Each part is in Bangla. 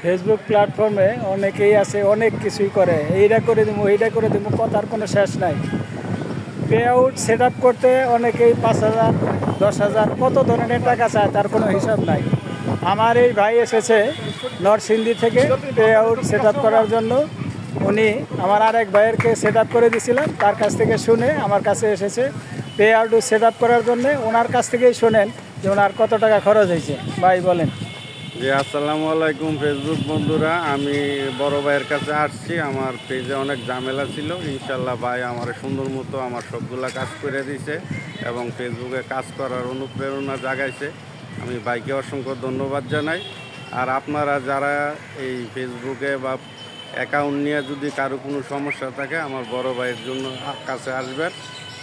ফেসবুক প্ল্যাটফর্মে অনেকেই আছে, অনেক কিছুই করে, এইটা করে দেবো এইটা করে দেবো, কথার কোনো শেষ নাই। পে আউট সেট আপ করতে অনেকেই 5,000 10,000 কত ধরনের টাকা চায়, তার কোনো হিসাব নাই। আমার এই ভাই এসেছে নরসিংদী থেকে পে আউট সেট আপ করার জন্য। উনি আমার আরেক ভাইয়েরকে সেট আপ করে দিয়েছিলাম, তার কাছ থেকে শুনে আমার কাছে এসেছে পে আউট সেট আপ করার জন্যে। ওনার কাছ থেকেই শোনেন যে ওনার কত টাকা খরচ হয়েছে। ভাই বলেন। জি, আসসালামু আলাইকুম ফেসবুক বন্ধুরা। আমি বড় ভাইয়ের কাছে আসছি। আমার পেজে অনেক ঝামেলা ছিল। ইনশাল্লাহ ভাই আমার সুন্দর মতো আমার সবগুলা কাজ করে দিছে এবং ফেসবুকে কাজ করার অনুপ্রেরণা জাগাইছে। আমি ভাইকে অসংখ্য ধন্যবাদ জানাই। আর আপনারা যারা এই ফেসবুকে বা অ্যাকাউন্ট নিয়ে যদি কারো কোনো সমস্যা থাকে, আমার বড় ভাইয়ের জন্য কাছে আসবেন।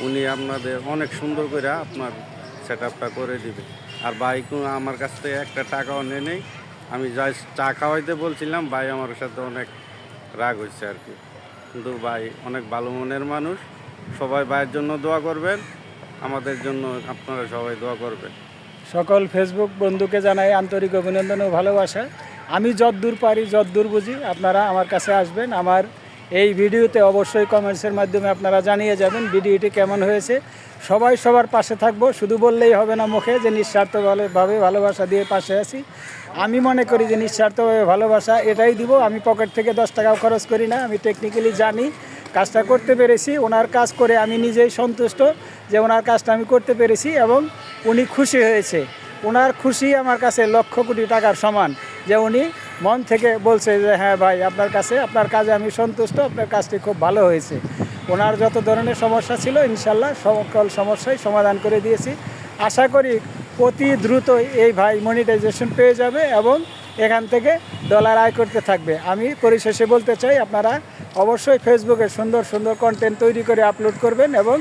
উনি আপনাদের অনেক সুন্দর করে আপনার সেট আপটা করে দিবে। আর ভাই আমার কাছ থেকে একটা টাকাও নেই। আমি যাই চা খাওয়াইতে বলছিলাম, ভাই আমার সাথে অনেক রাগ হচ্ছে আর কি। কিন্তু ভাই অনেক ভালো মনের মানুষ। সবাই ভাইয়ের জন্য দোয়া করবেন, আমাদের জন্য আপনারা সবাই দোয়া করবেন। সকল ফেসবুক বন্ধুকে জানাই আন্তরিক অভিনন্দন ও ভালোবাসা। আমি যতদূর পারি যতদূর বুঝি আপনারা আমার কাছে আসবেন। আমার এই ভিডিওতে অবশ্যই কমেন্টসের মাধ্যমে আপনারা জানিয়ে যাবেন ভিডিওটি কেমন হয়েছে। সবাই সবার পাশে থাকবো, শুধু বললেই হবে না মুখে যে নিঃস্বার্থভাবে ভালোবাসা দিয়ে পাশে আছি। আমি মনে করি যে নিঃস্বার্থভাবে ভালোবাসা এটাই দিব। আমি পকেট থেকে 10 টাকাও খরচ করি না। আমি টেকনিক্যালি জানি কাজটা করতে পেরেছি। ওনার কাজ করে আমি নিজেই সন্তুষ্ট যে ওনার কাজটা আমি করতে পেরেছি এবং উনি খুশি হয়েছে। ওনার খুশি আমার কাছে লক্ষ কোটি টাকার সমান, যে উনি মন থেকে বলছে যে হ্যাঁ ভাই, আপনার কাজে আমি সন্তুষ্ট, আপনার কাজটি খুব ভালো হয়েছে। ওনার যত ধরনের সমস্যা ছিল ইনশাল্লাহ সকল সমস্যাই সমাধান করে দিয়েছি। আশা করি অতি দ্রুতই এই ভাই মনিটাইজেশন পেয়ে যাবে এবং এখান থেকে ডলার আয় করতে থাকবে। আমি পরিশেষে বলতে চাই, আপনারা অবশ্যই ফেসবুকে সুন্দর সুন্দর কন্টেন্ট তৈরি করে আপলোড করবেন এবং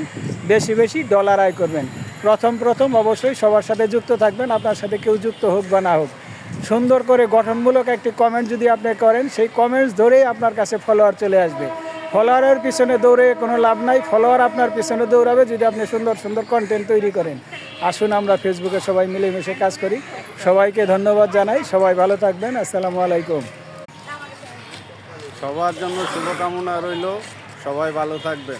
বেশি বেশি ডলার আয় করবেন। প্রথম অবশ্যই সবার সাথে যুক্ত থাকবেন, আপনার সাথে কেউ যুক্ত হোক বা না হোক। সুন্দর করে গঠনমূলক একটি কমেন্ট যদি আপনি করেন, সেই কমেন্টস ধরেই আপনার কাছে ফলোয়ার চলে আসবে। ফলোয়ারের পিছনে দৌড়ে কোনো লাভ নাই, ফলোয়ার আপনার পিছনে দৌড়াবে যদি আপনি সুন্দর সুন্দর কন্টেন্ট তৈরি করেন। আসুন আমরা ফেসবুকে সবাই মিলেমিশে কাজ করি। সবাইকে ধন্যবাদ জানাই। সবাই ভালো থাকবেন। আসসালামু আলাইকুম। সবার জন্য শুভকামনা রইল, সবাই ভালো থাকবেন।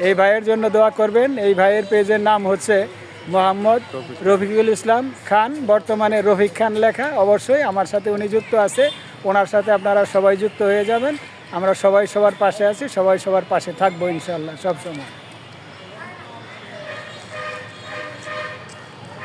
এই ভাইয়ের জন্য দোয়া করবেন। এই ভাইয়ের পেজের নাম হচ্ছে মোহাম্মদ রফিকুল ইসলাম খান, বর্তমানে রফিক খান লেখা। অবশ্যই আমার সাথে উনি যুক্ত আছে, ওনার সাথে আপনারা সবাই যুক্ত হয়ে যাবেন। আমরা সবাই সবার পাশে আছি, সবাই সবার পাশে থাকবো ইনশাল্লাহ সবসময়।